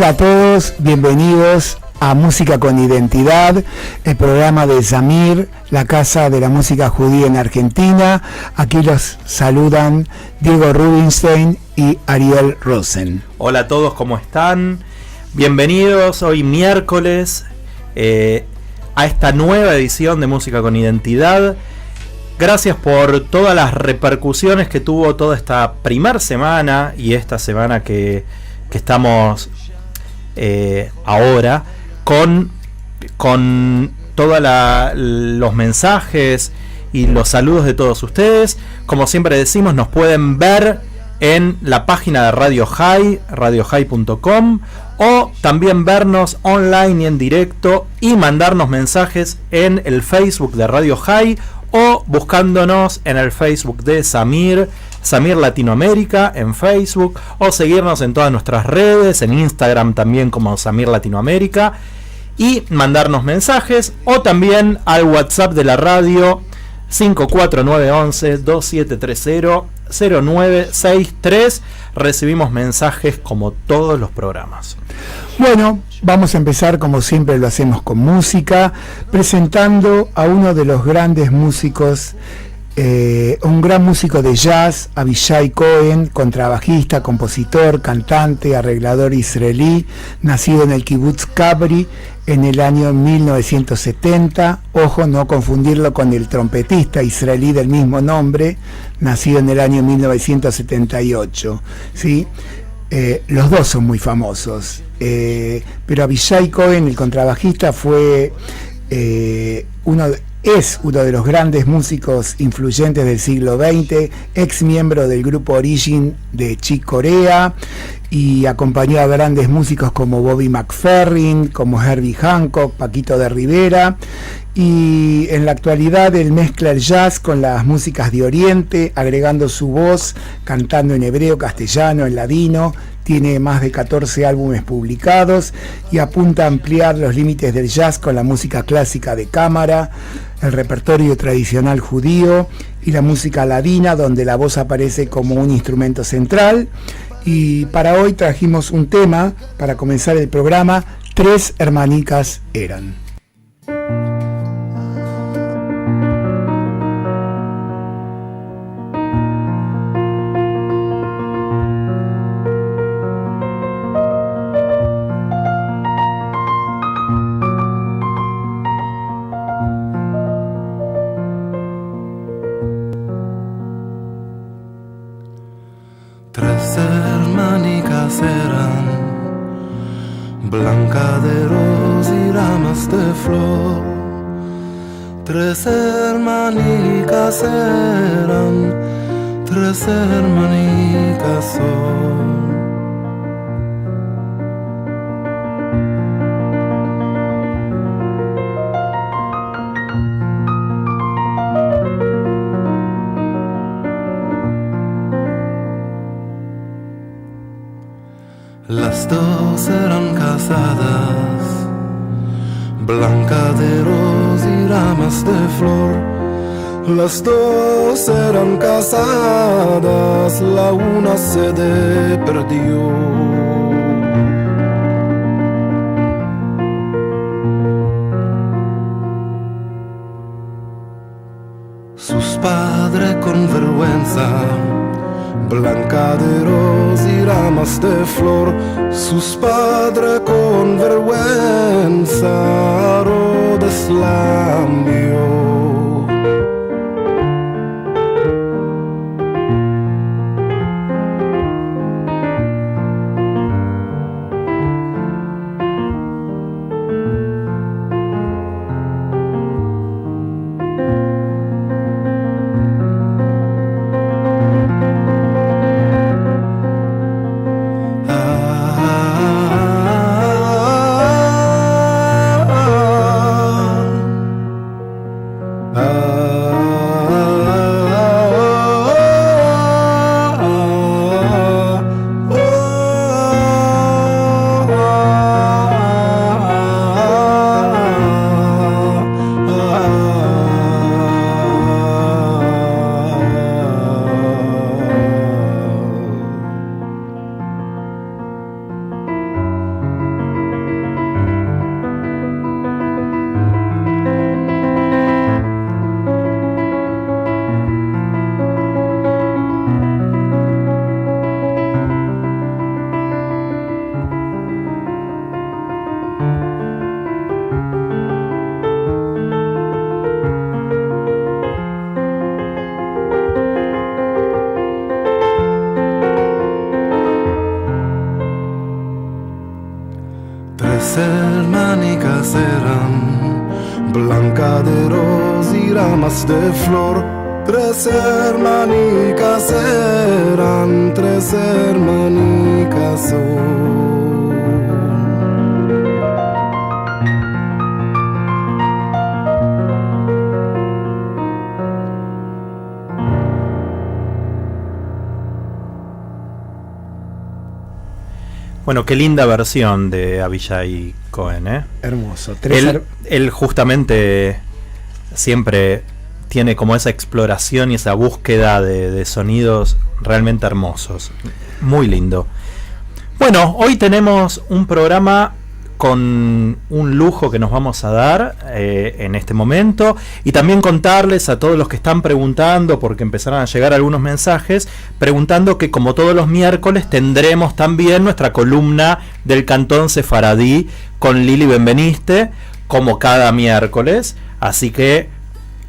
Hola a todos, bienvenidos a Música con Identidad, el programa de Zamir, la Casa de la Música Judía en Argentina. Aquí los saludan Diego Rubinstein y Ariel Rosen. Hola a todos, ¿cómo están? Bienvenidos hoy miércoles a esta nueva edición de Música con Identidad. Gracias por todas las repercusiones que tuvo toda esta primera semana y esta semana que estamos ahora con todos los mensajes y los saludos de todos ustedes. Como siempre decimos, nos pueden ver en la página de Radio High, radiohigh.com, o también vernos online y en directo y mandarnos mensajes en el Facebook de Radio High o buscándonos en el Facebook de Zamir Latinoamérica en Facebook, o seguirnos en todas nuestras redes, en Instagram también como Zamir Latinoamérica, y mandarnos mensajes, o también al WhatsApp de la radio 54911-2730-0963. Recibimos mensajes como todos los programas. Bueno, vamos a empezar como siempre lo hacemos con música, presentando a uno de los grandes músicos, un gran músico de jazz, Avishai Cohen, contrabajista, compositor, cantante, arreglador israelí, nacido en el Kibbutz Kabri en el año 1970. Ojo, no confundirlo con el trompetista israelí del mismo nombre, nacido en el año 1978, ¿sí? Los dos son muy famosos, pero Avishai Cohen, el contrabajista, es uno de los grandes músicos influyentes del siglo XX, ex miembro del grupo Origin de Chick Corea, y acompañó a grandes músicos como Bobby McFerrin, como Herbie Hancock, Paquito de Rivera, y en la actualidad él mezcla el jazz con las músicas de Oriente, agregando su voz, cantando en hebreo, castellano, en ladino. Tiene más de 14 álbumes publicados y apunta a ampliar los límites del jazz con la música clásica de cámara, el repertorio tradicional judío y la música ladina, donde la voz aparece como un instrumento central. Y para hoy trajimos un tema para comenzar el programa: Tres hermanicas eran. Blanca de ros y ramas de flor. Tres hermanicas eran, tres hermanicas son. Las dos eran casadas, Blanca de ros y ramas de flor. Las dos eran casadas, la una se perdió. Sus padres con vergüenza, Blanca de ros y ramas de flor, sus padres con vergüenza, Herodes la envió. hermanicas eran, blanca de rosa y ramas de flor. 3 hermanicas eran, 3 hermanicas son. Bueno, qué linda versión de Avishai Cohen, ¿eh? Hermoso. Él justamente siempre tiene como esa exploración y esa búsqueda de sonidos realmente hermosos. Muy lindo. Bueno, hoy tenemos un programa con un lujo que nos vamos a dar en este momento, y también contarles a todos los que están preguntando, porque empezaron a llegar algunos mensajes preguntando, que como todos los miércoles tendremos también nuestra columna del Cantón Sefaradí con Lili Benveniste, como cada miércoles. Así que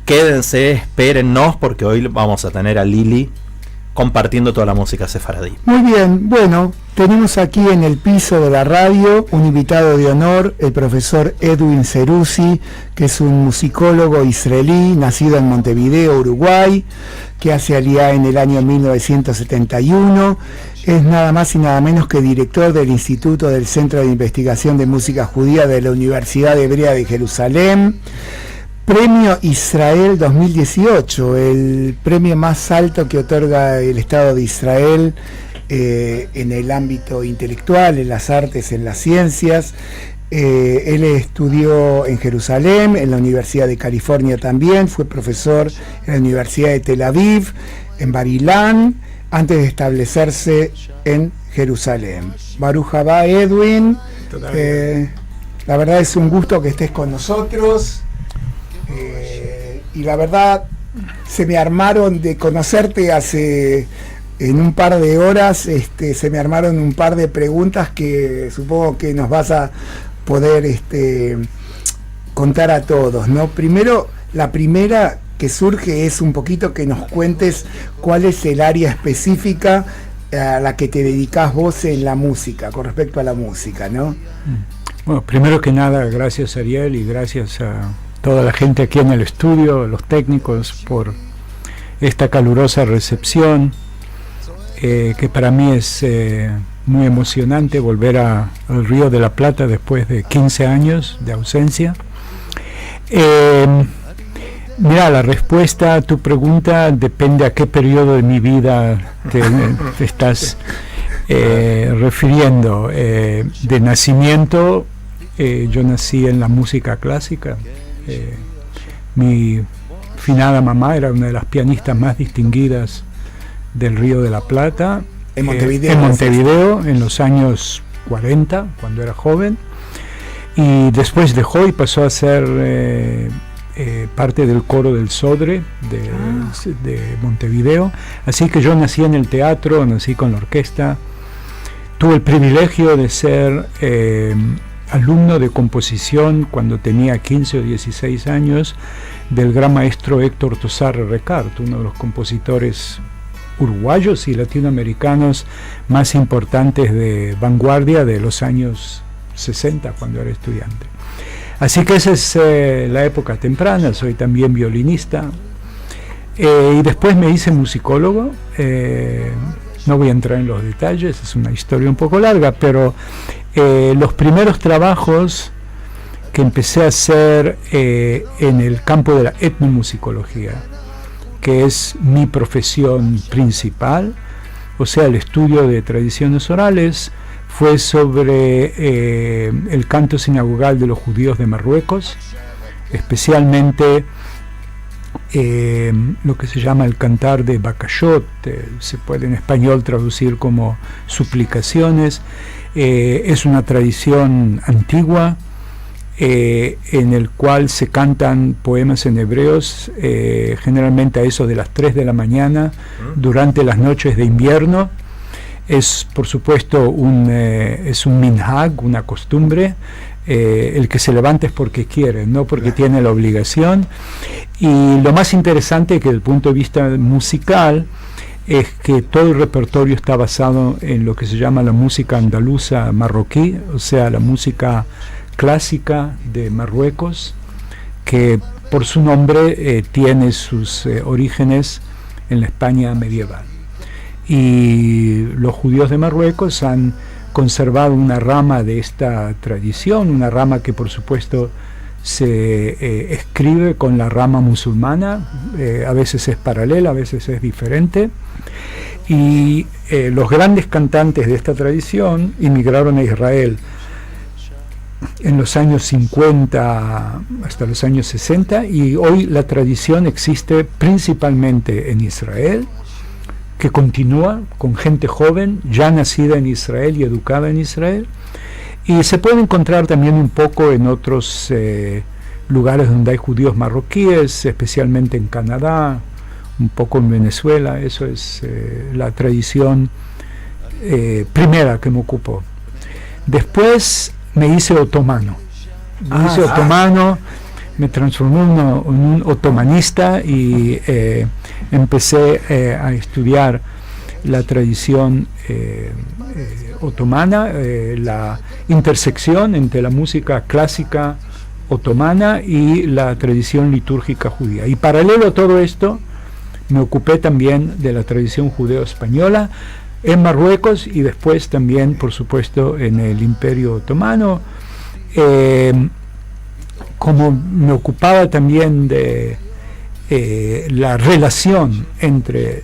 quédense, espérennos, porque hoy vamos a tener a Lili compartiendo toda la música sefaradí. Muy bien, bueno, tenemos aquí en el piso de la radio un invitado de honor, el profesor Edwin Seruzi, que es un musicólogo israelí, nacido en Montevideo, Uruguay, que hace aliyá en el año 1971, es nada más y nada menos que director del Instituto del Centro de Investigación de Música Judía de la Universidad Hebrea de Jerusalén, Premio Israel 2018, el premio más alto que otorga el Estado de Israel en el ámbito intelectual, en las artes, en las ciencias. Él estudió en Jerusalén, en la Universidad de California también, fue profesor en la Universidad de Tel Aviv, en Barilán, antes de establecerse en Jerusalén. Baruch haba, Edwin. La verdad es un gusto que estés con nosotros. Y la verdad se me armaron de conocerte en un par de horas, se me armaron un par de preguntas que supongo que nos vas a poder contar a todos, ¿no? Primero, la primera que surge es un poquito que nos cuentes cuál es el área específica a la que te dedicás vos en la música, con respecto a la música, ¿no? Bueno, primero que nada, gracias Ariel, y gracias a toda la gente aquí en el estudio, los técnicos, por esta calurosa recepción, que para mí es muy emocionante volver al Río de la Plata después de 15 años de ausencia. Mira, la respuesta a tu pregunta depende a qué periodo de mi vida te estás refiriendo. De nacimiento, yo nací en la música clásica. Mi finada mamá era una de las pianistas más distinguidas del Río de la Plata, en Montevideo, en los años 40, cuando era joven, y después dejó y pasó a ser parte del coro del Sodre de Montevideo. Así que yo nací en el teatro, nací con la orquesta, tuve el privilegio de ser alumno de composición cuando tenía 15 o 16 años del gran maestro Héctor Tosar Recart, uno de los compositores uruguayos y latinoamericanos más importantes de vanguardia de los años 60, cuando era estudiante. Así que esa es la época temprana. Soy también violinista, y después me hice musicólogo. No voy a entrar en los detalles, es una historia un poco larga, pero los primeros trabajos que empecé a hacer en el campo de la etnomusicología, que es mi profesión principal, o sea, el estudio de tradiciones orales, fue sobre el canto sinagogal de los judíos de Marruecos, especialmente lo que se llama el cantar de Bakashot, se puede en español traducir como suplicaciones. Es una tradición antigua en el cual se cantan poemas en hebreos, generalmente a eso de las 3 de la mañana durante las noches de invierno. Es, por supuesto, es un minhag, una costumbre. El que se levanta es porque quiere, no porque tiene la obligación. Y lo más interesante, que desde el punto de vista musical, es que todo el repertorio está basado en lo que se llama la música andaluza marroquí, o sea, la música clásica de Marruecos, que por su nombre tiene sus orígenes en la España medieval. Y los judíos de Marruecos han conservado una rama de esta tradición, una rama que por supuesto se escribe con la rama musulmana, a veces es paralela, a veces es diferente, y los grandes cantantes de esta tradición inmigraron a Israel en los años 50 hasta los años 60, y hoy la tradición existe principalmente en Israel, que continúa con gente joven, ya nacida en Israel y educada en Israel, y se puede encontrar también un poco en otros lugares donde hay judíos marroquíes, especialmente en Canadá, un poco en Venezuela. Eso es la tradición primera que me ocupó. Después me hice otomano. Me transformé en un otomanista y empecé a estudiar la tradición otomana, la intersección entre la música clásica otomana y la tradición litúrgica judía. Y paralelo a todo esto, me ocupé también de la tradición judeo-española en Marruecos y después también, por supuesto, en el Imperio Otomano. Como me ocupaba también de la relación entre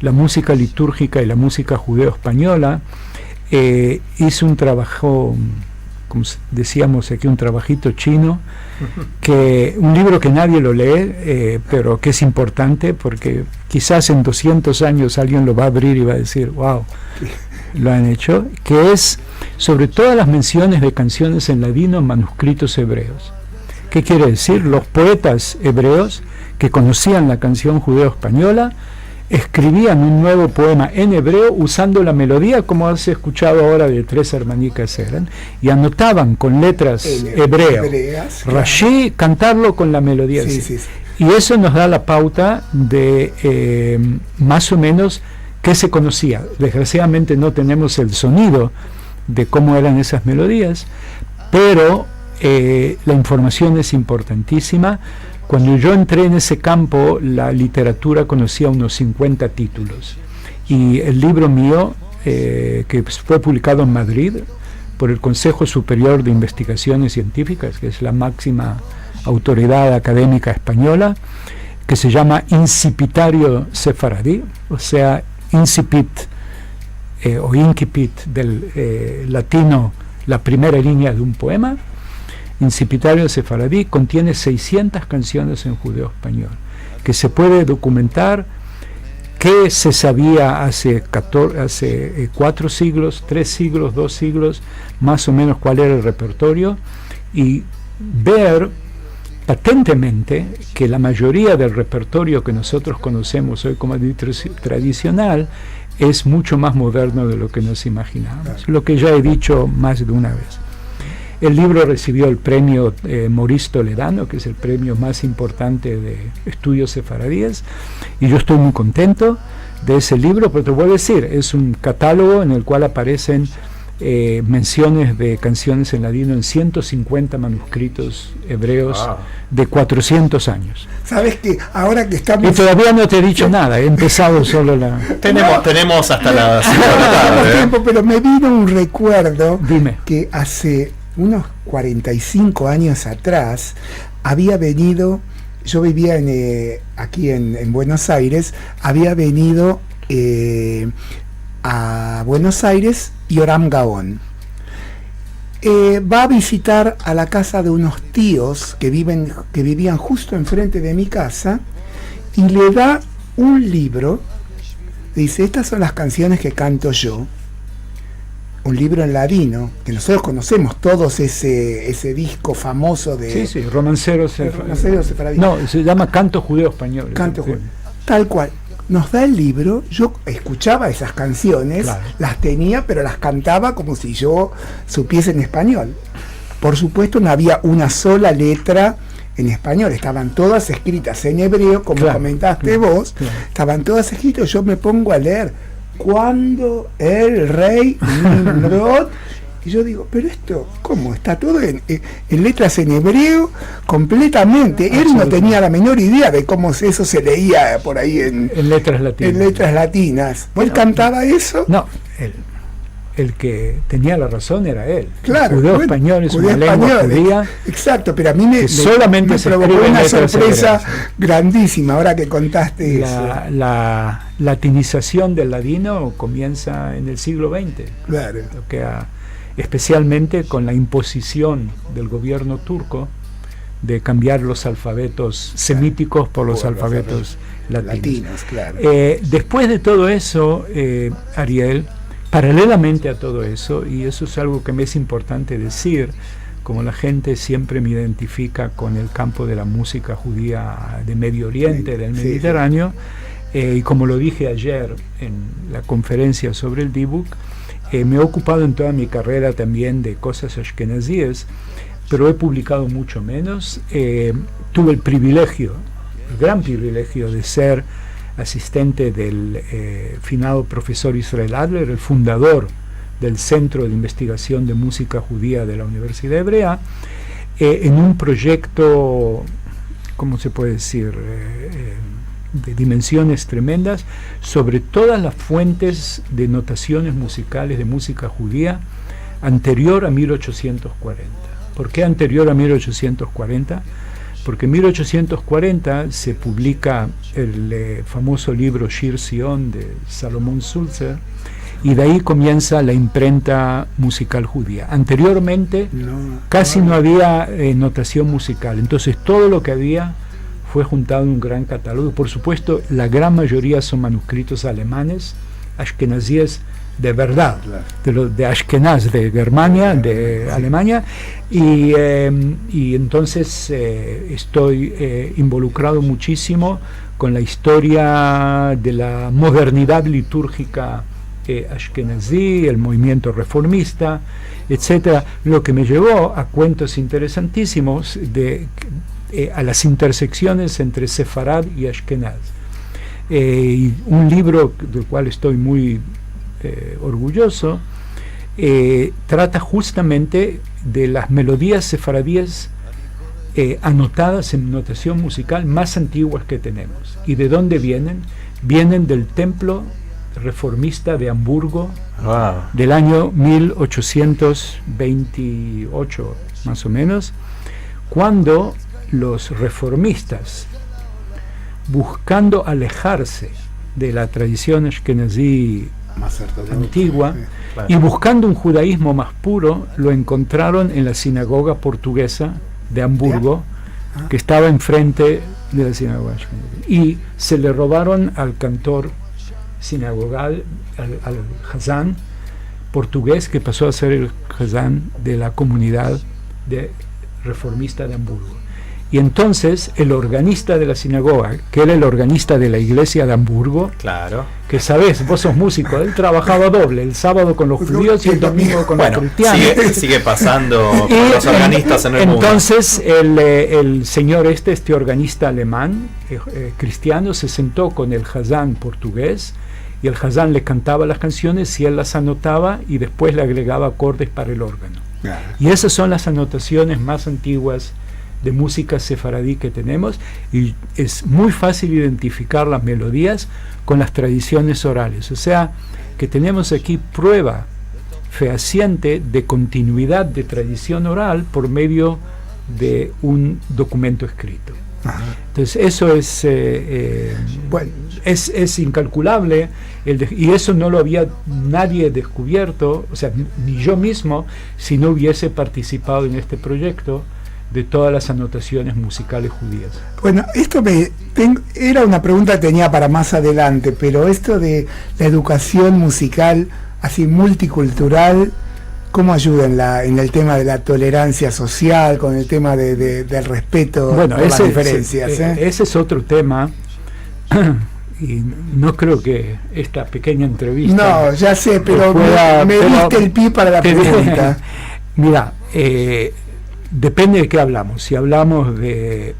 la música litúrgica y la música judeo-española, hice un trabajo, como decíamos aquí, un trabajito chino, un libro que nadie lo lee, pero que es importante porque quizás en 200 años alguien lo va a abrir y va a decir, wow, lo han hecho, que es sobre todas las menciones de canciones en ladino en manuscritos hebreos. ¿Qué quiere decir? Los poetas hebreos que conocían la canción judeo-española escribían un nuevo poema en hebreo usando la melodía, como has escuchado ahora de Tres Hermanicas eran, y anotaban con letras hebreas, Rashi, cantarlo con la melodía. Sí. Y eso nos da la pauta de más o menos qué se conocía. Desgraciadamente no tenemos el sonido de cómo eran esas melodías, pero la información es importantísima. Cuando yo entré en ese campo, la literatura conocía unos 50 títulos, y el libro mío, que fue publicado en Madrid por el Consejo Superior de Investigaciones Científicas, que es la máxima autoridad académica española, que se llama Incipitario Sefaradí, o sea, incipit o incipit del latino, la primera línea de un poema. Incipitario Sefaradí contiene 600 canciones en judeo-español, que se puede documentar qué se sabía hace 4 siglos, 3 siglos, 2 siglos, más o menos cuál era el repertorio, y ver patentemente que la mayoría del repertorio que nosotros conocemos hoy como tradicional es mucho más moderno de lo que nos imaginamos, lo que ya he dicho más de una vez. El libro recibió el premio Maurice Toledano, que es el premio más importante de estudios sefaradíes, y yo estoy muy contento de ese libro, pero te voy a decir, es un catálogo en el cual aparecen menciones de canciones en ladino en 150 manuscritos hebreos de 400 años. ¿Sabes qué? Ahora que estamos... Y todavía no te he dicho nada, he empezado solo la... Tenemos hasta las 5 de la tarde. Tiempo, pero me vino un recuerdo. Dime. Que hace unos 45 años atrás había venido, yo vivía aquí en Buenos Aires, había venido a Buenos Aires Yoram Gaon. Va a visitar a la casa de unos tíos que vivían justo enfrente de mi casa, y le da un libro, dice, estas son las canciones que canto yo. Un libro en ladino, que nosotros conocemos todos ese disco famoso de... Sí, Romancero Sefaradí. No, se llama Canto Judeo Español. Canto Judeo. Tal cual. Nos da el libro, yo escuchaba esas canciones, claro, las tenía, pero las cantaba como si yo supiese en español. Por supuesto, no había una sola letra en español, estaban todas escritas en hebreo, como claro, comentaste vos, claro. Estaban todas escritas, yo me pongo a leer. Cuando el rey Nimrod, Y yo digo, pero esto, ¿cómo? Está todo en letras en hebreo completamente. Él no tenía la menor idea de cómo eso se leía por ahí en letras latinas. En letras latinas. Bueno, ¿Él cantaba eso? No, el que tenía la razón era él. Claro, Judeo español es una lengua judía. Exacto, pero a mí me solamente se provocó escribe una letras sorpresa hebreas. grandísima ahora que contaste eso. La latinización del ladino comienza en el siglo XX. Claro. Especialmente con la imposición del gobierno turco de cambiar los alfabetos semíticos por los alfabetos latinos. Claro. Después de todo eso, Ariel, paralelamente a todo eso, y eso es algo que me es importante decir, como la gente siempre me identifica con el campo de la música judía de Medio Oriente, del Mediterráneo, y como lo dije ayer en la conferencia sobre el Dibuk, me he ocupado en toda mi carrera también de cosas ashkenazíes, pero he publicado mucho menos. Tuve el gran privilegio de ser asistente del finado profesor Israel Adler, el fundador del Centro de Investigación de Música Judía de la Universidad Hebrea, en un proyecto, ¿cómo se puede decir?, de dimensiones tremendas, sobre todas las fuentes de notaciones musicales de música judía anterior a 1840. ¿Por qué anterior a 1840? Porque en 1840 se publica el famoso libro Shir Sion de Salomón Sulzer, y de ahí comienza la imprenta musical judía. Anteriormente casi no había notación musical, entonces todo lo que había fue juntado en un gran catálogo. Por supuesto, la gran mayoría son manuscritos alemanes, ashkenazíes de verdad, de Ashkenaz, de Germania, de Alemania, y entonces estoy involucrado muchísimo con la historia de la modernidad litúrgica ashkenazí, el movimiento reformista, etcétera, lo que me llevó a cuentos interesantísimos a las intersecciones entre Sefarad y Ashkenaz. Y un libro del cual estoy muy orgulloso trata justamente de las melodías sefaradíes anotadas en notación musical más antiguas que tenemos. ¿Y de dónde vienen? Vienen del templo reformista de Hamburgo, del año 1828 más o menos, cuando los reformistas, buscando alejarse de la tradición ashkenazí antigua y buscando un judaísmo más puro, lo encontraron en la sinagoga portuguesa de Hamburgo, que estaba enfrente de la sinagoga ashkenazí, y se le robaron al cantor sinagogal, al Hazán portugués, que pasó a ser el Hazán de la comunidad reformista de Hamburgo. Y entonces el organista de la sinagoga, que era el organista de la iglesia de Hamburgo, claro, que sabes, vos sos músico, él trabajaba doble, el sábado con los judíos y el domingo con los cristianos. Sigue pasando con los organistas en el mundo. Entonces el señor este organista alemán, cristiano, se sentó con el Hazán portugués, y el Hazán le cantaba las canciones y él las anotaba y después le agregaba acordes para el órgano. Y esas son las anotaciones más antiguas de música sefaradí que tenemos, y es muy fácil identificar las melodías con las tradiciones orales, o sea que tenemos aquí prueba fehaciente de continuidad de tradición oral por medio de un documento escrito. Entonces eso es es incalculable, y eso no lo había nadie descubierto, o sea, ni yo mismo, si no hubiese participado en este proyecto de todas las anotaciones musicales judías. Bueno, esto era una pregunta que tenía para más adelante, pero esto de la educación musical así multicultural, ¿cómo ayuda en el tema de la tolerancia social, con el tema del respeto por las diferencias? Ese es otro tema, y no creo que esta pequeña entrevista... No, ya sé, pero me diste el pie para la pregunta. Mira, depende de qué hablamos. Si hablamos de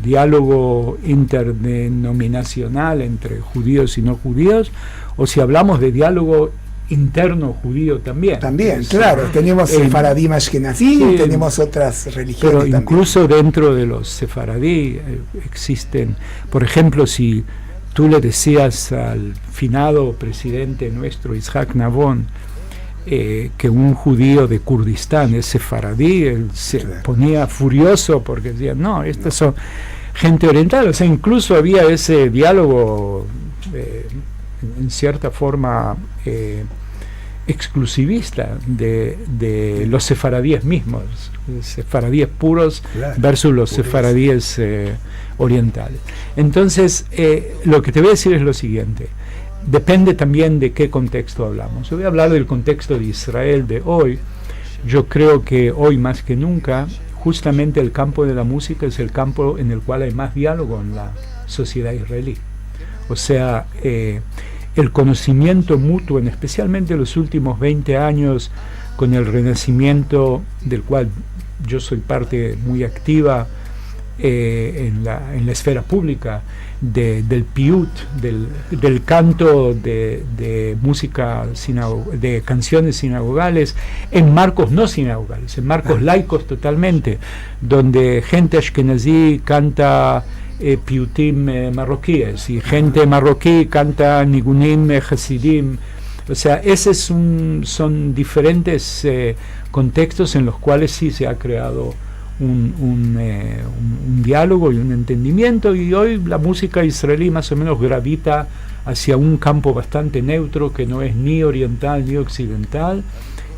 diálogo interdenominacional entre judíos y no judíos, o si hablamos de diálogo interno judío también. También, claro, tenemos el Sefaradim Ashkenazí, tenemos otras religiones pero también. Incluso dentro de los sefaradí existen, por ejemplo, si tú le decías al finado presidente nuestro, Isaac Nabón, que un judío de Kurdistán es sefaradí, él se ponía furioso porque decía, no, estas son gente oriental. O sea, incluso había ese diálogo en cierta forma exclusivista de los sefaradíes mismos, sefaradíes puros versus los sefaradíes orientales. Entonces, lo que te voy a decir es lo siguiente: depende también de qué contexto hablamos. Yo voy a hablar del contexto de Israel de hoy. Yo creo que hoy más que nunca, justamente el campo de la música es el campo en el cual hay más diálogo en la sociedad israelí. O sea, el conocimiento mutuo, especialmente en los últimos 20 años, con el renacimiento del cual yo soy parte muy activa en la esfera pública, del piut, del canto de música, de canciones sinagogales, en marcos no sinagogales, en marcos laicos totalmente, donde gente ashkenazí canta piutim marroquíes y gente marroquí canta nigunim hasidim. O sea, esos son diferentes contextos en los cuales sí se ha creado un diálogo y un entendimiento, y hoy la música israelí más o menos gravita hacia un campo bastante neutro, que no es ni oriental ni occidental,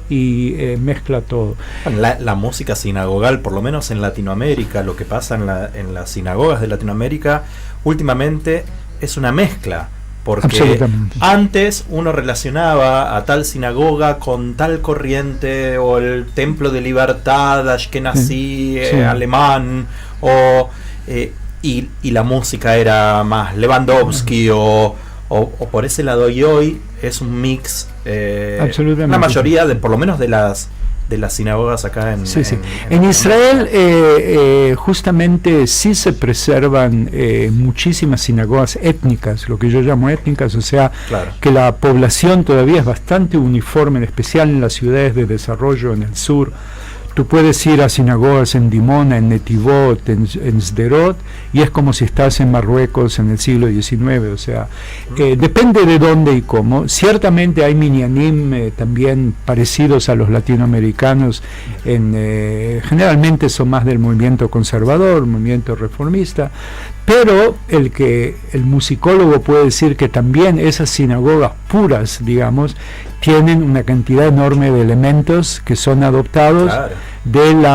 y mezcla todo. La música sinagogal, por lo menos en Latinoamérica, lo que pasa en las sinagogas de Latinoamérica últimamente es una mezcla, porque antes uno relacionaba a tal sinagoga con tal corriente, o el Templo de Libertad ashkenazí, alemán, y la música era más Lewandowski o por ese lado, y hoy es un mix. La mayoría, por lo menos de las sinagogas acá en Israel, justamente sí se preservan muchísimas sinagogas étnicas, lo que yo llamo étnicas, o sea, que la población todavía es bastante uniforme, en especial en las ciudades de desarrollo en el sur. Tú puedes ir a sinagogas en Dimona, en Netivot, en Sderot, y es como si estás en Marruecos en el siglo XIX. O sea, depende de dónde y cómo. Ciertamente hay minyanim también parecidos a los latinoamericanos. Generalmente son más del movimiento conservador, movimiento reformista, pero el musicólogo puede decir que también esas sinagogas puras, digamos, tienen una cantidad enorme de elementos que son adoptados del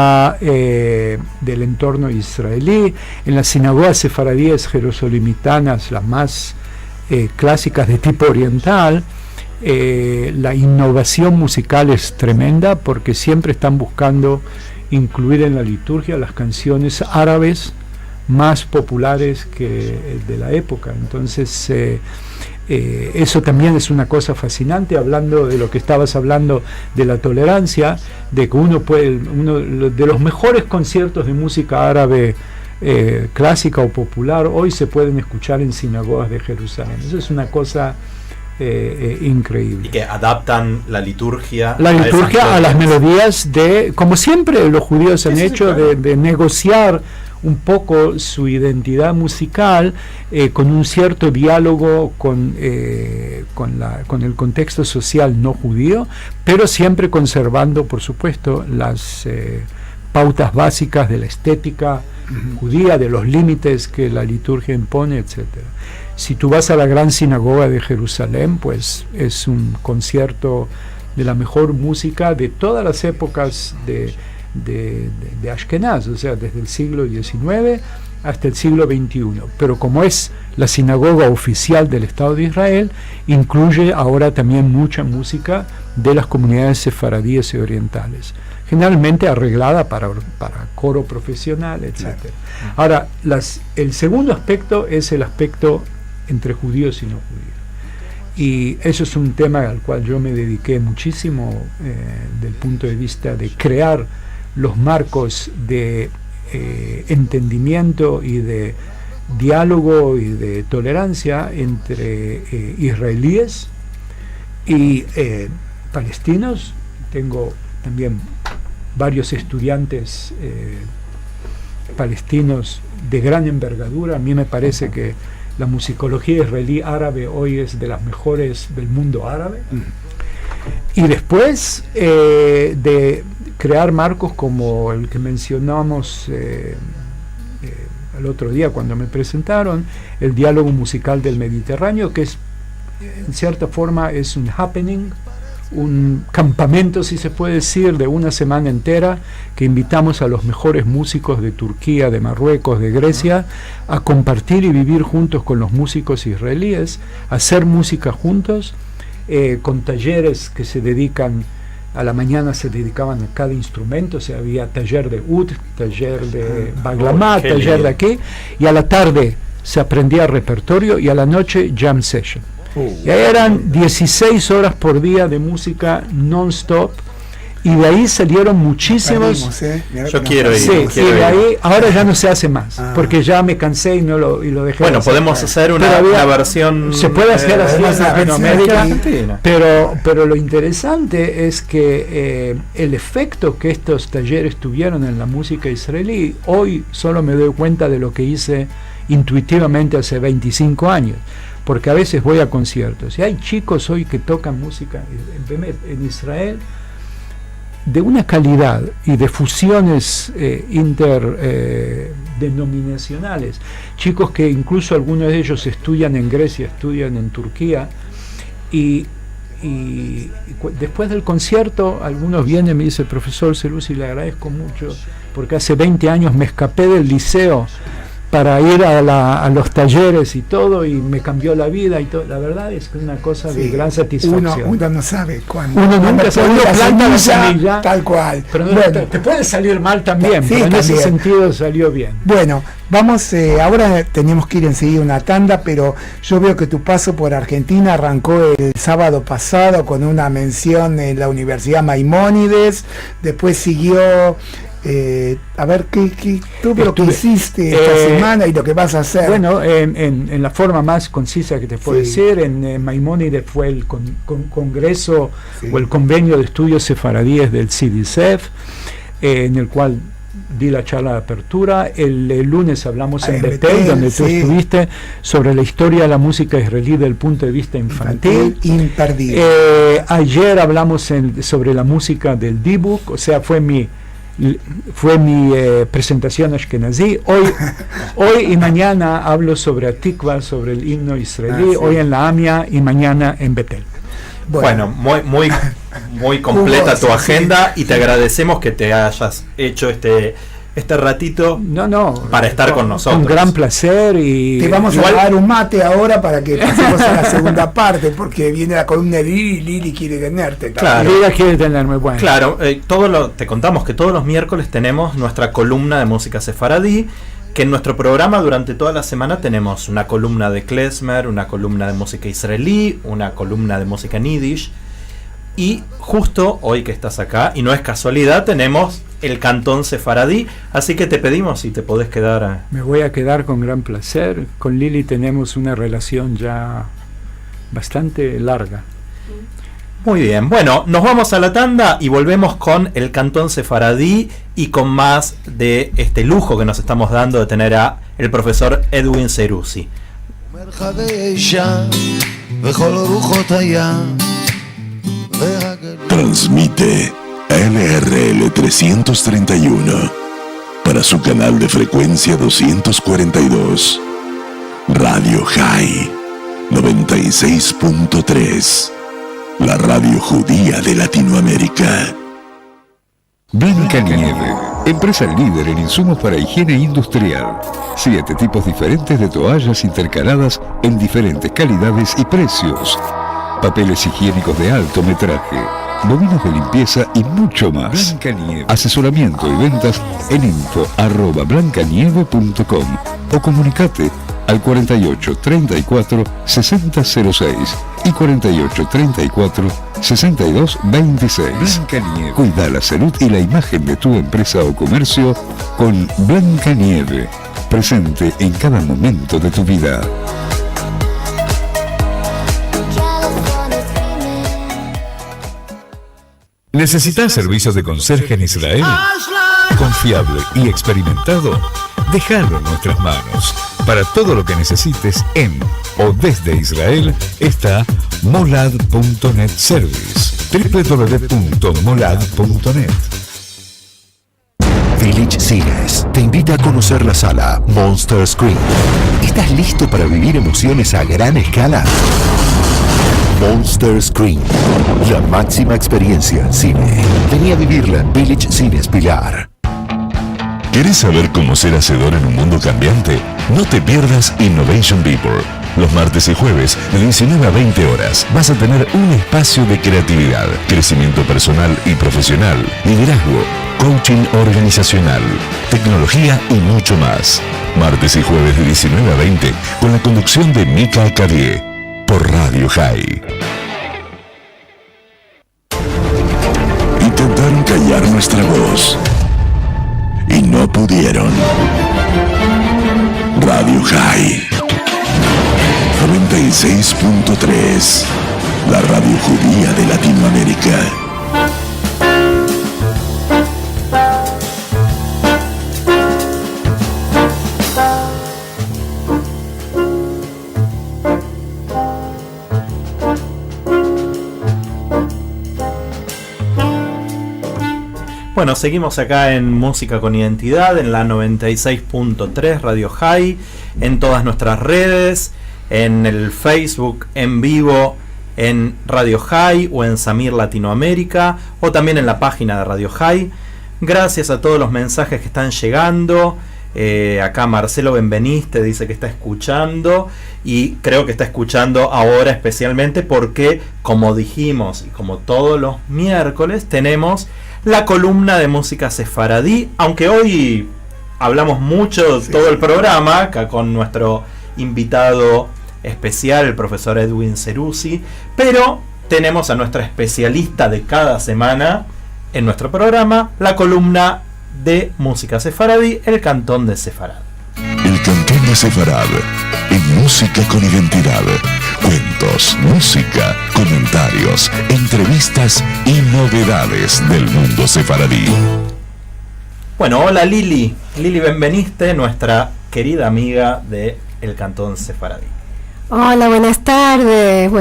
entorno israelí. En las sinagogas sefaradíes jerosolimitanas, las más clásicas de tipo oriental, la innovación musical es tremenda, porque siempre están buscando incluir en la liturgia las canciones árabes más populares que de la época. Entonces eso también es una cosa fascinante, hablando de lo que estabas hablando de la tolerancia, de que uno de los mejores conciertos de música árabe clásica o popular hoy se pueden escuchar en sinagogas de Jerusalén. Eso es una cosa increíble. Y que adaptan la liturgia a las melodías como siempre los judíos han hecho, claro, de negociar un poco su identidad musical con un cierto diálogo con el contexto social no judío, pero siempre conservando, por supuesto, las pautas básicas de la estética judía, de los límites que la liturgia impone, etcétera. Si tú vas a la gran sinagoga de Jerusalén, pues es un concierto de la mejor música de todas las épocas de Ashkenaz, o sea, desde el siglo XIX hasta el siglo XXI. Pero como es la sinagoga oficial del Estado de Israel, incluye ahora también mucha música de las comunidades sefaradíes y orientales, generalmente arreglada para coro profesional, etc. Ahora, el segundo aspecto es el aspecto entre judíos y no judíos. Y eso es un tema al cual yo me dediqué muchísimo del punto de vista de crear los marcos de entendimiento y de diálogo y de tolerancia entre israelíes Y palestinos, tengo también varios estudiantes palestinos de gran envergadura. A mí me parece que la musicología israelí árabe hoy es de las mejores del mundo árabe. Y después de crear marcos como el que mencionamos el otro día cuando me presentaron, el diálogo musical del Mediterráneo, que es, en cierta forma, es un happening, un campamento, si se puede decir, de una semana entera, que invitamos a los mejores músicos de Turquía, de Marruecos, de Grecia, a compartir y vivir juntos con los músicos israelíes, a hacer música juntos, con talleres que se dedican, a la mañana se dedicaban a cada instrumento, o sea, había taller de oud, taller de baglamá, taller de aquí, y a la tarde se aprendía repertorio y a la noche jam session. Y ahí eran 16 horas por día de música non-stop, y de ahí salieron muchísimos. Yo quiero ir. Sí, y de ahí, ahora ya no se hace más, porque ya me cansé y lo dejé. Bueno, podemos hacer una versión. Se puede hacer así en Latinoamérica, pero lo interesante es que el efecto que estos talleres tuvieron en la música israelí, hoy solo me doy cuenta de lo que hice intuitivamente hace 25 años. Porque a veces voy a conciertos y hay chicos hoy que tocan música en Israel de una calidad y de fusiones interdenominacionales, chicos que incluso algunos de ellos estudian en Grecia, estudian en Turquía, y después del concierto algunos vienen y me dicen: profesor Selusi, le agradezco mucho porque hace 20 años me escapé del liceo para ir a los talleres y todo, y me cambió la vida y todo. La verdad es que es una cosa de gran satisfacción. Uno no sabe cuándo. Uno nunca sabe, uno planta la semilla, tal cual. Pero te puede salir mal también, sí, pero en también. ese sentido salió bien. Bueno, vamos, ahora tenemos que ir enseguida a una tanda, pero yo veo que tu paso por Argentina arrancó el sábado pasado con una mención en la Universidad Maimónides, después siguió... a ver lo que hiciste esta semana y lo que vas a hacer. Bueno, en la forma más concisa que te puedo decir, en Maimónides fue el congreso o el convenio de estudios sefaradíes del CIDICEF, en el cual di la charla de apertura. El lunes hablamos en Betel, donde tú estuviste, sobre la historia de la música israelí desde el punto de vista infantil. Imperdible. Ayer hablamos sobre la música del Dibuk, o sea, fue mi presentación ashkenazí. Hoy y mañana hablo sobre Atikva, sobre el himno israelí, hoy en la AMIA y mañana en Betel. Bueno, muy completa tu agenda, y te agradecemos que te hayas hecho este ratito para estar con nosotros. Un gran placer. Y te vamos a dar un mate ahora para que pasemos a la segunda parte, porque viene la columna de Lili quiere tenerte. Claro. Lili quiere tenerme, bueno. Claro, te contamos que todos los miércoles tenemos nuestra columna de música sefaradí, que en nuestro programa durante toda la semana tenemos una columna de klezmer, una columna de música israelí, una columna de música yiddish, y justo hoy que estás acá, y no es casualidad, tenemos el cantón sefaradí, así que te pedimos si te podés quedar. Me voy a quedar con gran placer. Con Lili tenemos una relación ya bastante larga. Muy bien, bueno, nos vamos a la tanda y volvemos con el cantón sefaradí y con más de este lujo que nos estamos dando de tener a el profesor Edwin Serusi. Transmite NRL 331 para su canal de frecuencia 242. Radio High 96.3. La radio judía de Latinoamérica. Blanca Nieve, empresa líder en insumos para higiene industrial. 7 tipos diferentes de toallas intercaladas en diferentes calidades y precios. Papeles higiénicos de alto metraje, bobinas de limpieza y mucho más. Blancanieve. Asesoramiento y ventas en info@blancanieve.com o comunicate al 48 34 60 06 y 48 34 62 26. Blancanieve. Cuida la salud y la imagen de tu empresa o comercio con Blancanieve, presente en cada momento de tu vida. ¿Necesitas servicios de conserje en Israel? Confiable y experimentado, déjalo en nuestras manos. Para todo lo que necesites en o desde Israel está molad.net Service. www.molad.net. Village Cines te invita a conocer la sala Monster Screen. ¿Estás listo para vivir emociones a gran escala? Monster Screen, la máxima experiencia en cine. Vení a vivirla en Village Cines Pilar. ¿Quieres saber cómo ser hacedor en un mundo cambiante? No te pierdas Innovation People. Los martes y jueves, de 19 a 20 horas, vas a tener un espacio de creatividad, crecimiento personal y profesional, liderazgo, coaching organizacional, tecnología y mucho más. Martes y jueves de 19 a 20, con la conducción de Mika Carrier, por Radio High. Intentaron callar nuestra voz y no pudieron. Radio High 96.3, la radio judía de Latinoamérica. Bueno, seguimos acá en Música con Identidad, en la 96.3 Radio High, en todas nuestras redes, en el Facebook en vivo, en Radio High o en Samir Latinoamérica, o también en la página de Radio High. Gracias a todos los mensajes que están llegando. Acá Marcelo Benveniste dice que está escuchando, y creo que está escuchando ahora especialmente porque, como dijimos y como todos los miércoles, tenemos la columna de música sefaradí, aunque hoy hablamos mucho todo el programa acá con nuestro invitado especial, el profesor Edwin Ceruzzi, pero tenemos a nuestra especialista de cada semana en nuestro programa, la columna de música sefaradí, el Cantón de Sefarad. El Cantón de Sefarad, en Música con Identidad. Cuentos, música, comentarios, entrevistas y novedades del mundo sefaradí. Bueno, hola Lili. Lili Benveniste, nuestra querida amiga de El Cantón Sefaradí. Hola, buenas tardes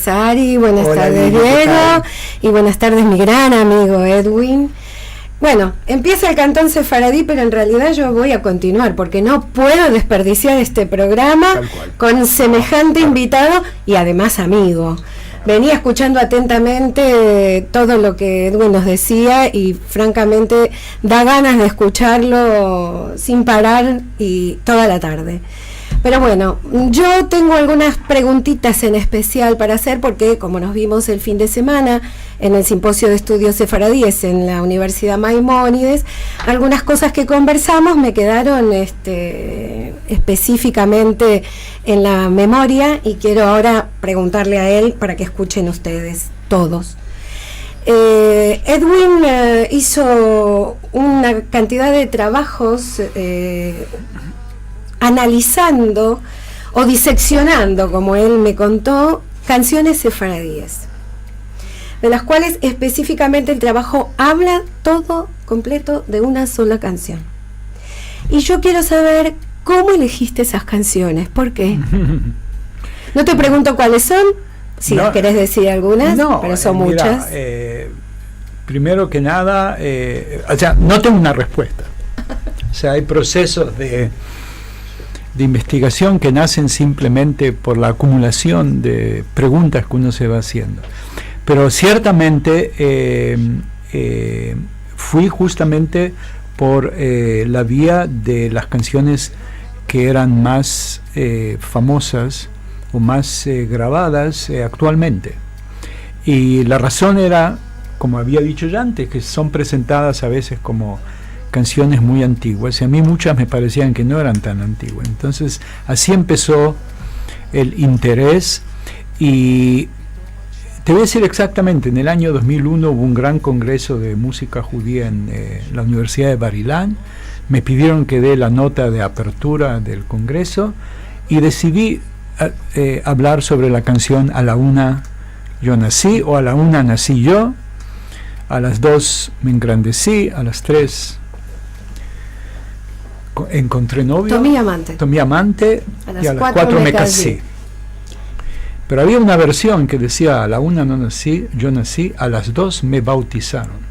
Ari, buenas tardes Lili, Diego, y buenas tardes mi gran amigo Edwin. Bueno, empieza el Cantón Sefaradí, pero en realidad yo voy a continuar porque no puedo desperdiciar este programa con semejante invitado y además amigo. Venía escuchando atentamente todo lo que Edwin nos decía y francamente da ganas de escucharlo sin parar y toda la tarde. Pero bueno, yo tengo algunas preguntitas en especial para hacer porque como nos vimos el fin de semana en el Simposio de Estudios Sefaradíes en la Universidad Maimónides, algunas cosas que conversamos me quedaron específicamente en la memoria y quiero ahora preguntarle a él para que escuchen ustedes todos. Edwin hizo una cantidad de trabajos analizando o diseccionando, como él me contó, canciones sefaradíes, de las cuales específicamente el trabajo habla todo completo de una sola canción. Y yo quiero saber cómo elegiste esas canciones, ¿por qué? No te pregunto cuáles son, si no, querés decir algunas, no, pero son muchas. Primero que nada, o sea, no tengo una respuesta. O sea, hay procesos de investigación que nacen simplemente por la acumulación de preguntas que uno se va haciendo. Pero ciertamente fui justamente por la vía de las canciones que eran más famosas o más grabadas actualmente. Y la razón era, como había dicho ya antes, que son presentadas a veces como canciones muy antiguas, y a mí muchas me parecían que no eran tan antiguas. Entonces así empezó el interés, y te voy a decir exactamente, en el año 2001 hubo un gran congreso de música judía en la Universidad de Bar-Ilan. Me pidieron que dé la nota de apertura del congreso y decidí hablar sobre la canción A la una yo nací, o A la una nací yo. a las 2 me engrandecí, a las 3 encontré novio, tomé amante y a las 4 me casé. Pero había una versión que decía: a la 1 no nací, yo nací, a las 2 me bautizaron.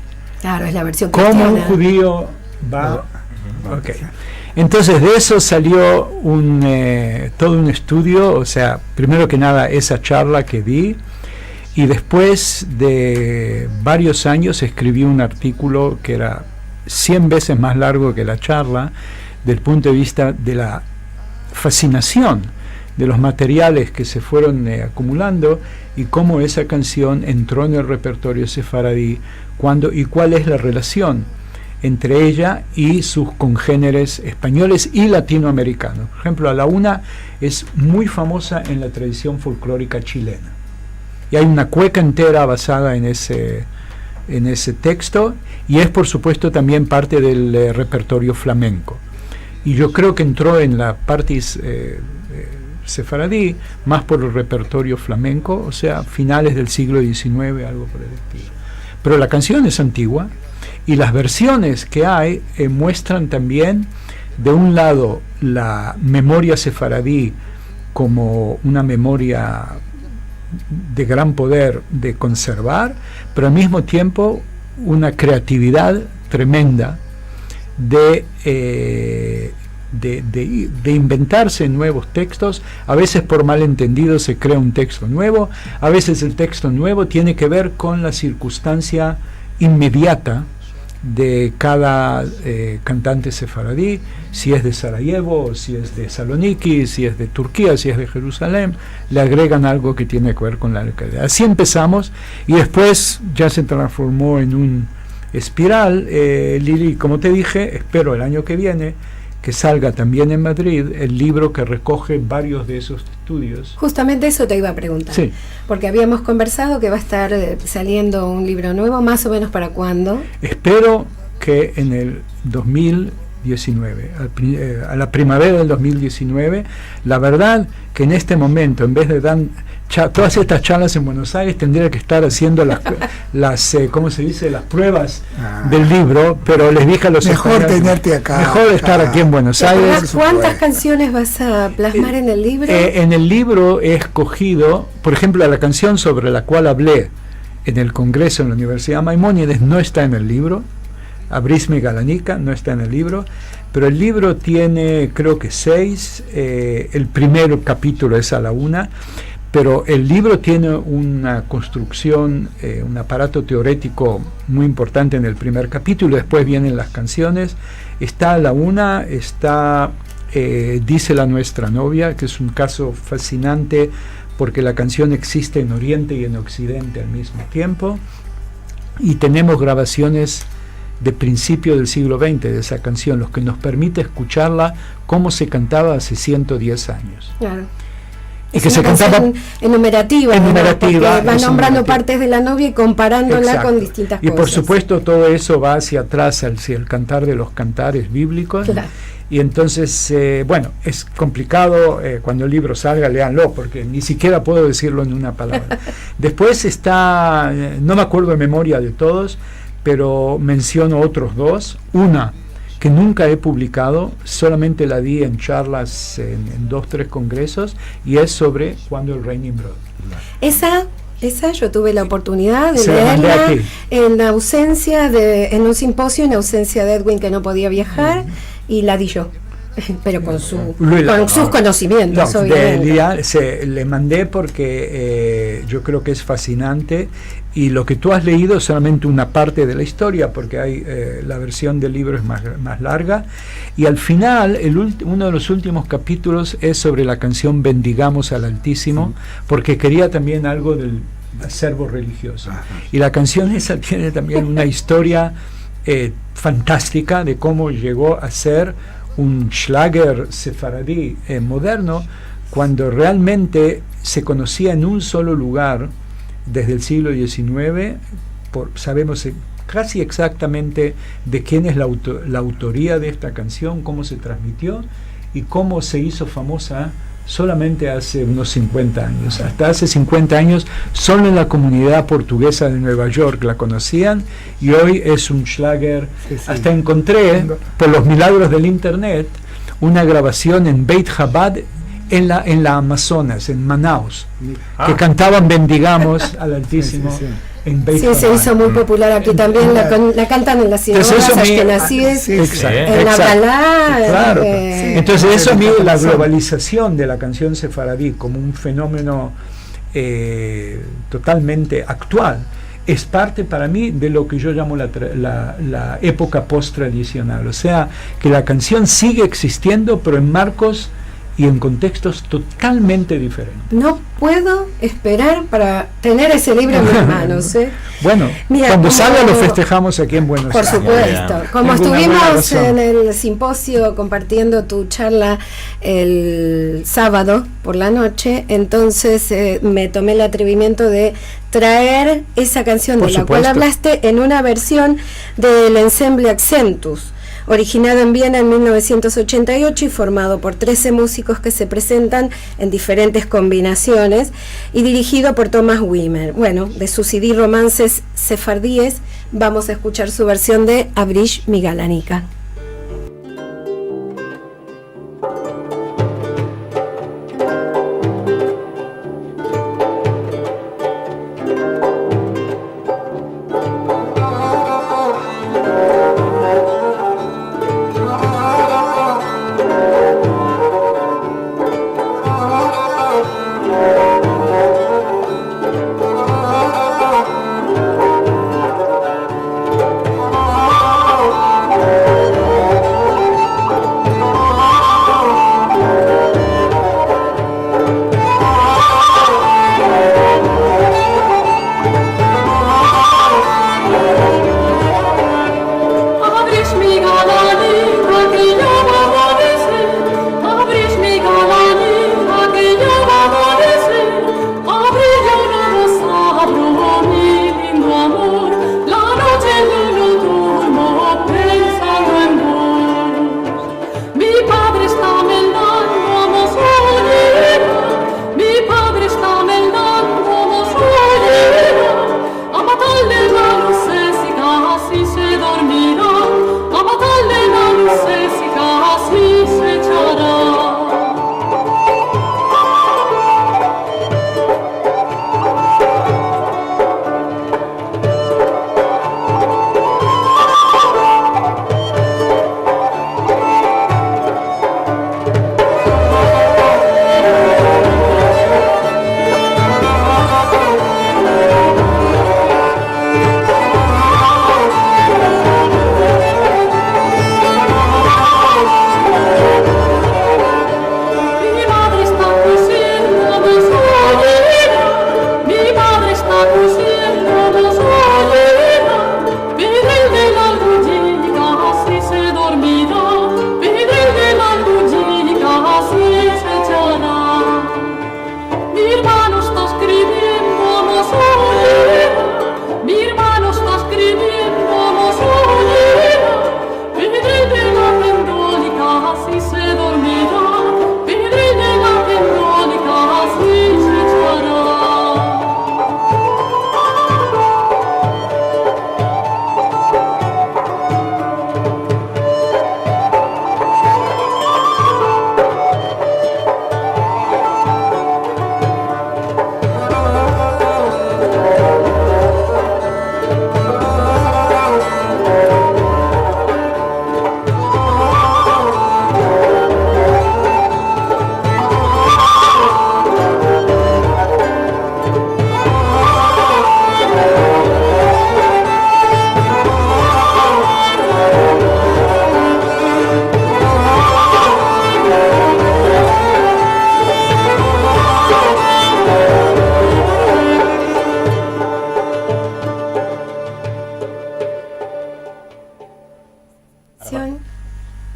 Claro, es la versión cristiana. Como un judío va. Okay. Entonces de eso salió todo un estudio, o sea, primero que nada esa charla que di, y después de varios años escribí un artículo que era 100 veces más largo que la charla, del punto de vista de la fascinación de los materiales que se fueron acumulando y cómo esa canción entró en el repertorio sefaradí, y cuál es la relación entre ella y sus congéneres españoles y latinoamericanos. Por ejemplo, a la 1 es muy famosa en la tradición folclórica chilena. Y hay una cueca entera basada en ese texto, y es por supuesto también parte del repertorio flamenco. Y yo creo que entró en la partis sefaradí más por el repertorio flamenco, o sea, finales del siglo XIX, algo por el estilo. Pero la canción es antigua, y las versiones que hay muestran también, de un lado, la memoria sefaradí como una memoria de gran poder de conservar, pero al mismo tiempo una creatividad tremenda de inventarse nuevos textos. A veces por malentendido se crea un texto nuevo, a veces el texto nuevo tiene que ver con la circunstancia inmediata de cada cantante sefaradí, si es de Sarajevo, si es de Saloniki, si es de Turquía, si es de Jerusalén, le agregan algo que tiene que ver con la localidad. Así empezamos, y después ya se transformó en un espiral. Lili, como te dije, espero el año que viene que salga también en Madrid el libro que recoge varios de esos estudios. Justamente eso te iba a preguntar, sí, porque habíamos conversado que va a estar saliendo un libro nuevo, más o menos ¿para cuándo? Espero que en el 2019, a la primavera del 2019. La verdad que en este momento, en vez de dar todas estas charlas en Buenos Aires, tendría que estar haciendo las ¿cómo se dice?, las pruebas del libro, pero les dije a los mejor tenerte acá, mejor estar aquí en Buenos Aires. ¿Cuántas canciones vas a plasmar en el libro? En el libro he escogido, por ejemplo, la canción sobre la cual hablé en el congreso en la Universidad Maimónides no está en el libro. Abrisme Galanica no está en el libro, pero el libro tiene creo que 6, el primer capítulo es a la 1, pero el libro tiene una construcción, un aparato teorético muy importante en el primer capítulo, después vienen las canciones. Está a la 1, está Dísela nuestra novia, que es un caso fascinante porque la canción existe en Oriente y en Occidente al mismo tiempo, y tenemos grabaciones de principio del siglo XX de esa canción, lo que nos permite escucharla como se cantaba hace 110 años. Claro. Y que se cantaba enumerativa, porque va nombrando partes de la novia y comparándola con distintas cosas. Y por supuesto todo eso va hacia atrás, hacia el cantar de los cantares bíblicos. Claro. Y entonces, bueno, es complicado, cuando el libro salga, léanlo, porque ni siquiera puedo decirlo en una palabra. Después está, no me acuerdo de memoria de todos, pero menciono otros 2. Una que nunca he publicado, solamente la di en charlas en 2-3 congresos, y es sobre Cuando el Raining Blood. Esa yo tuve la oportunidad de leerla en un simposio, en ausencia de Edwin, que no podía viajar, y la di yo, pero con sus conocimientos. Le mandé porque yo creo que es fascinante, y lo que tú has leído es solamente una parte de la historia, porque hay la versión del libro es más larga, y al final uno de los últimos capítulos es sobre la canción Bendigamos al Altísimo, porque quería también algo del acervo religioso. Y la canción esa tiene también una historia fantástica de cómo llegó a ser un Schlager sefaradí moderno, cuando realmente se conocía en un solo lugar desde el siglo XIX. Sabemos casi exactamente de quién es la autoría de esta canción, cómo se transmitió y cómo se hizo famosa solamente hace unos 50 años. Hasta hace 50 años solo en la comunidad portuguesa de Nueva York la conocían, y hoy es un schlager. Sí. Hasta encontré, por los milagros del internet, una grabación en Beit Chabad en la Amazonas, en Manaus, que cantaban Bendigamos al Altísimo. Sí. En Beit Chabad. Se hizo muy popular aquí también, la cantan en las sinagogas ashkenazíes, en la Balá. Claro. Entonces eso a mí, la globalización de la canción sefaradí como un fenómeno totalmente actual, es parte para mí de lo que yo llamo la época post-tradicional. O sea, que la canción sigue existiendo, pero en marcos y en contextos totalmente diferentes. No puedo esperar para tener ese libro en mis manos. Bueno, mira, cuando salga lo festejamos aquí en Buenos Aires. Por supuesto. Como estuvimos en el simposio compartiendo tu charla el sábado por la noche, entonces me tomé el atrevimiento de traer esa canción de la cual hablaste en una versión del ensemble Accentus, originado en Viena en 1988 y formado por 13 músicos que se presentan en diferentes combinaciones y dirigido por Thomas Wimmer. Bueno, de su CD Romances Sefardíes vamos a escuchar su versión de Abrish Migalanica.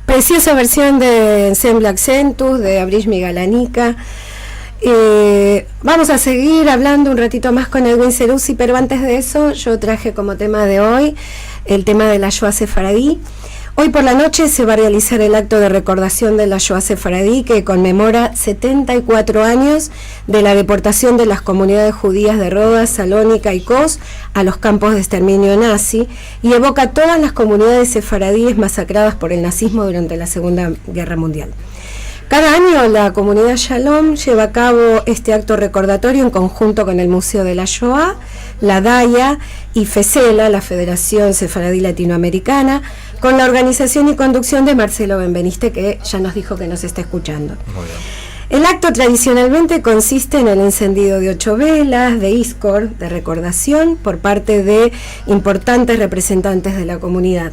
Preciosa versión de Ensemble Accentus, de Abrish Migalanica. Vamos a seguir hablando un ratito más con Edwin Seruzzi, pero antes de eso yo traje como tema de hoy el tema de la Shoah Sefaradí, Hoy por la noche se va a realizar el acto de recordación de la Shoah sefaradí, que conmemora 74 años de la deportación de las comunidades judías de Rodas, Salónica y Kos a los campos de exterminio nazi, y evoca a todas las comunidades sefaradíes masacradas por el nazismo durante la Segunda Guerra Mundial. Cada año la comunidad Shalom lleva a cabo este acto recordatorio en conjunto con el Museo de la Shoah, la DAIA y FESELA, la Federación Sefaradí Latinoamericana, con la organización y conducción de Marcelo Benveniste, que ya nos dijo que nos está escuchando. Muy bien. El acto tradicionalmente consiste en el encendido de 8 velas de Iskor, de recordación, por parte de importantes representantes de la comunidad.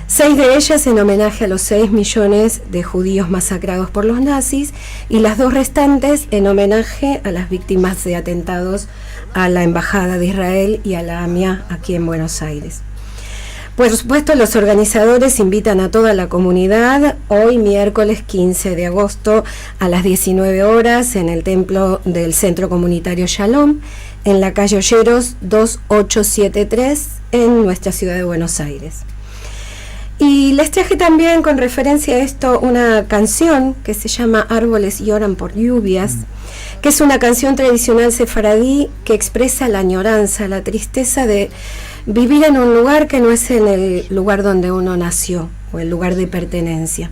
6 de ellas en homenaje a los 6 millones de judíos masacrados por los nazis, y las 2 restantes en homenaje a las víctimas de atentados a la Embajada de Israel y a la AMIA aquí en Buenos Aires. Por supuesto, los organizadores invitan a toda la comunidad hoy, miércoles 15 de agosto, a las 19 horas, en el templo del Centro Comunitario Shalom, en la calle Olleros 2873, en nuestra ciudad de Buenos Aires. Y les traje también, con referencia a esto, una canción que se llama Árboles lloran por lluvias, que es una canción tradicional sefaradí que expresa la añoranza, la tristeza de vivir en un lugar que no es en el lugar donde uno nació, o el lugar de pertenencia.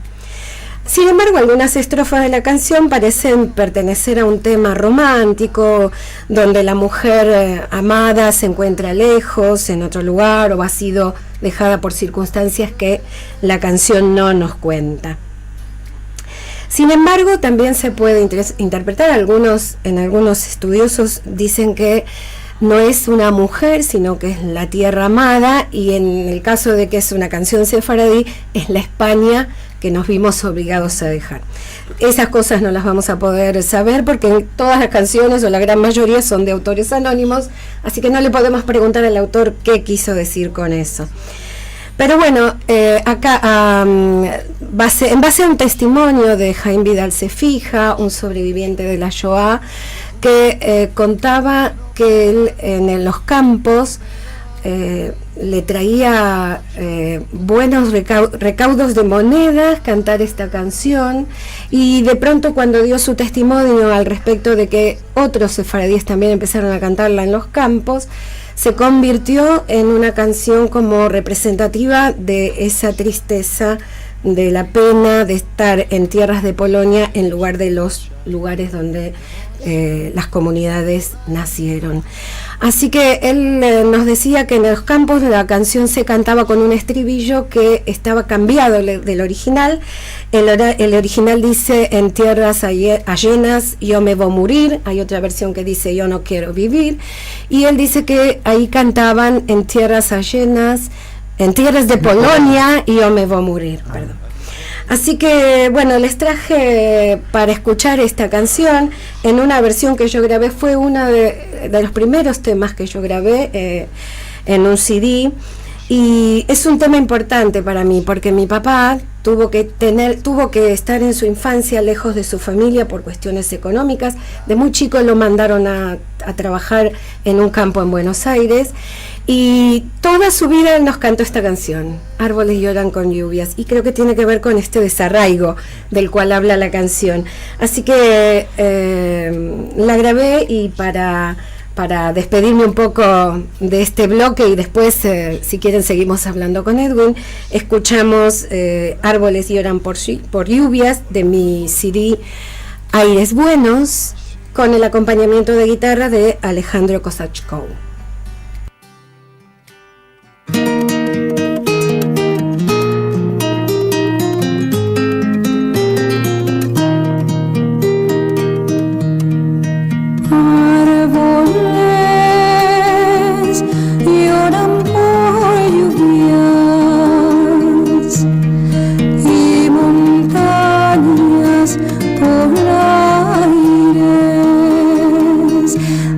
Sin embargo, algunas estrofas de la canción parecen pertenecer a un tema romántico, donde la mujer amada se encuentra lejos, en otro lugar, o ha sido dejada por circunstancias que la canción no nos cuenta. Sin embargo, también se puede interpretar, algunos estudiosos dicen que no es una mujer, sino que es la tierra amada, y en el caso de que es una canción sefaradí, es la España que nos vimos obligados a dejar. Esas cosas no las vamos a poder saber porque todas las canciones, o la gran mayoría, son de autores anónimos, así que no le podemos preguntar al autor qué quiso decir con eso. Pero bueno, acá en base a un testimonio de Jaime Vidal Cefija, un sobreviviente de la Shoah, que contaba que él en los campos le traía buenos recaudos de monedas cantar esta canción, y de pronto, cuando dio su testimonio al respecto de que otros sefaradíes también empezaron a cantarla en los campos, se convirtió en una canción como representativa de esa tristeza, de la pena de estar en tierras de Polonia en lugar de los lugares donde las comunidades nacieron. Así que él nos decía que en los campos la canción se cantaba con un estribillo que estaba cambiado del original. El original dice: en tierras allenas yo me voy a morir. Hay otra versión que dice: yo no quiero vivir. Y él dice que ahí cantaban: en tierras allenas, en tierras de Polonia y yo me voy a morir. Perdón. Así que bueno, les traje para escuchar esta canción en una versión que yo grabé. Fue uno de los primeros temas que yo grabé en un CD, y es un tema importante para mí porque mi papá tuvo que estar en su infancia lejos de su familia por cuestiones económicas. De muy chico lo mandaron a trabajar en un campo en Buenos Aires, y toda su vida él nos cantó esta canción, Árboles lloran con lluvias, y creo que tiene que ver con este desarraigo del cual habla la canción. Así que la grabé, y para despedirme un poco de este bloque, y después, si quieren, seguimos hablando con Edwin, escuchamos Árboles lloran por lluvias, de mi CD Aires Buenos, con el acompañamiento de guitarra de Alejandro Kosachkov.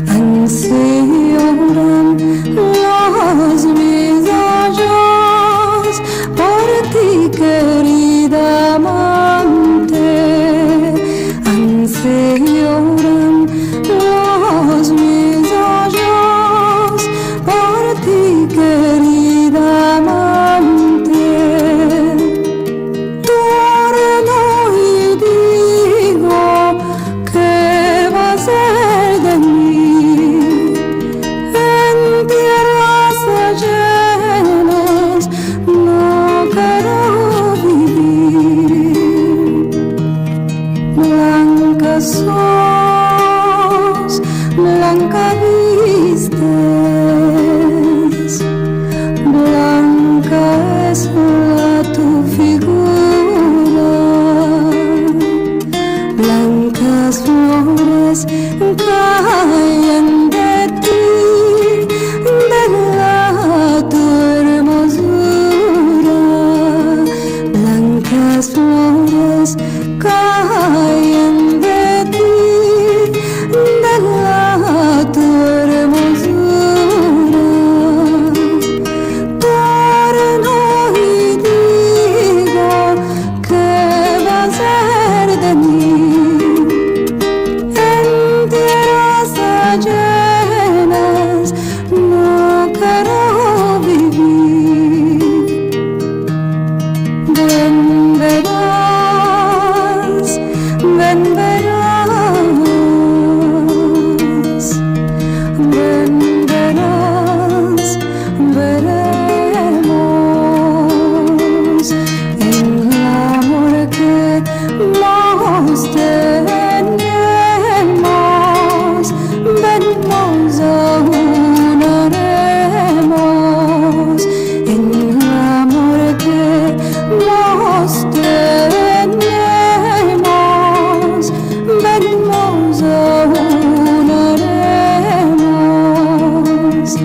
Anseo nunca vistes. Blanca es tu figura, blancas flores caen de ti, de tu hermosura. Blancas flores caen de ti, de tu hermosura. Torno y digo, ¿qué va a ser de mí? En tierras ajenas no quiero vivir. Ven verás, ven verás, ven verás, veremos en el amor que nos tenemos. Venimos aún haremos en el amor que nos tenemos. Venimos aún haremos.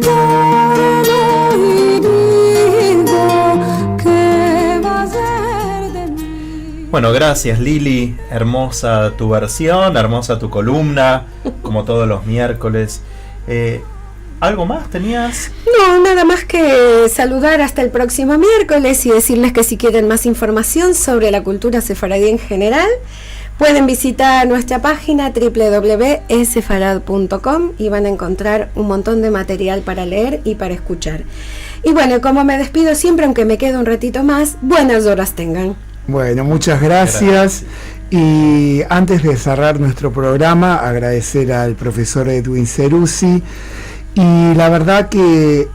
Torno y digo, ¿qué va a ser de mí? Bueno, gracias Lili, hermosa tu versión, hermosa tu columna, como todos los miércoles. ¿Algo más tenías? No, nada más que saludar hasta el próximo miércoles y decirles que si quieren más información sobre la cultura sefaradí en general, pueden visitar nuestra página www.sefarad.com y van a encontrar un montón de material para leer y para escuchar. Y bueno, como me despido siempre, aunque me quede un ratito más, buenas horas tengan. Bueno, muchas gracias. Y antes de cerrar nuestro programa, agradecer al profesor Edwin Ceruzzi. Y la verdad que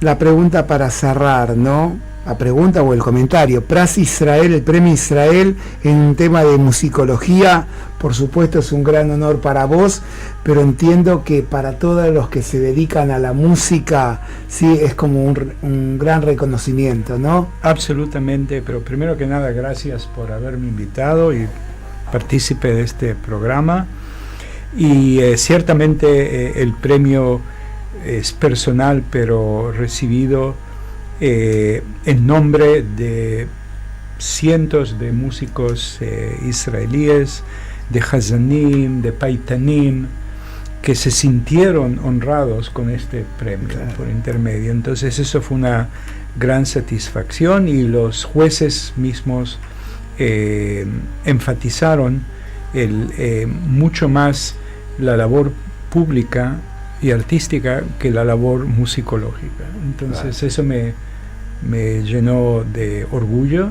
la pregunta para cerrar, ¿no? La pregunta o el comentario, Pras Israel, el premio Israel en un tema de musicología, por supuesto es un gran honor para vos, pero entiendo que para todos los que se dedican a la música, sí, es como un gran reconocimiento, ¿no? Absolutamente, pero primero que nada, gracias por haberme invitado y partícipe de este programa. Y ciertamente el premio es personal, pero recibido en nombre de cientos de músicos israelíes, de Hazanim, de Paitanim, que se sintieron honrados con este premio, claro, por intermedio. Entonces eso fue una gran satisfacción y los jueces mismos enfatizaron mucho más la labor pública y artística que la labor musicológica. Entonces claro, eso me llenó de orgullo.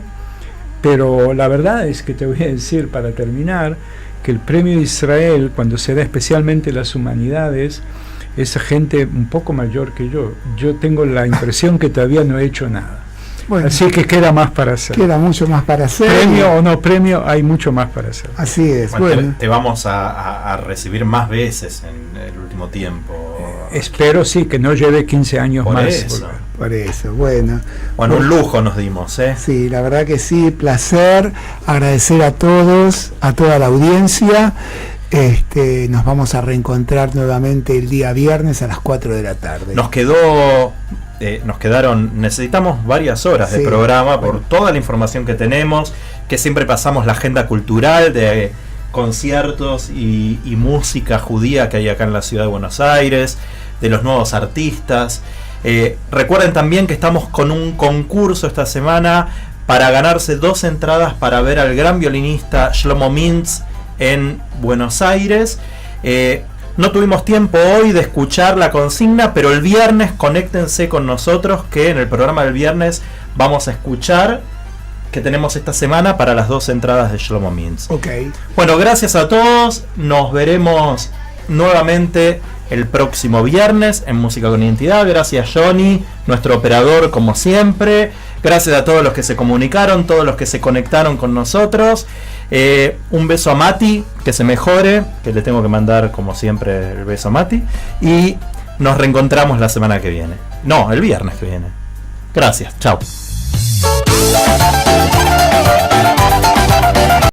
Pero la verdad es que te voy a decir, para terminar, que el premio Israel, cuando se da especialmente las humanidades, es gente un poco mayor que yo. Yo tengo la impresión que todavía no he hecho nada. Bueno, así que queda más para hacer. Queda mucho más para hacer. Premio o no premio, hay mucho más para hacer. Así es. Bueno. Te vamos a recibir más veces en el último tiempo. Espero sí, que no lleve 15 años por más. Eso. Por eso, bueno. Bueno, un lujo nos dimos, ¿eh? Sí, la verdad que sí, placer. Agradecer a todos, a toda la audiencia. Nos vamos a reencontrar nuevamente el día viernes a las 4 de la tarde. Necesitamos varias horas de programa por toda la información que tenemos, que siempre pasamos la agenda cultural de conciertos y música judía que hay acá en la ciudad de Buenos Aires, de los nuevos artistas. Recuerden también que estamos con un concurso esta semana para ganarse 2 entradas para ver al gran violinista Shlomo Mintz en Buenos Aires. No tuvimos tiempo hoy de escuchar la consigna, pero el viernes conéctense con nosotros, que en el programa del viernes vamos a escuchar que tenemos esta semana para las 2 entradas de Shlomo Mintz. Okay. Bueno, gracias a todos. Nos veremos nuevamente el próximo viernes en Música con Identidad. Gracias, Johnny, nuestro operador como siempre. Gracias a todos los que se comunicaron, todos los que se conectaron con nosotros. Un beso a Mati, que se mejore, que le tengo que mandar como siempre el beso a Mati. Y nos reencontramos la semana que viene. No, el viernes que viene. Gracias, chao.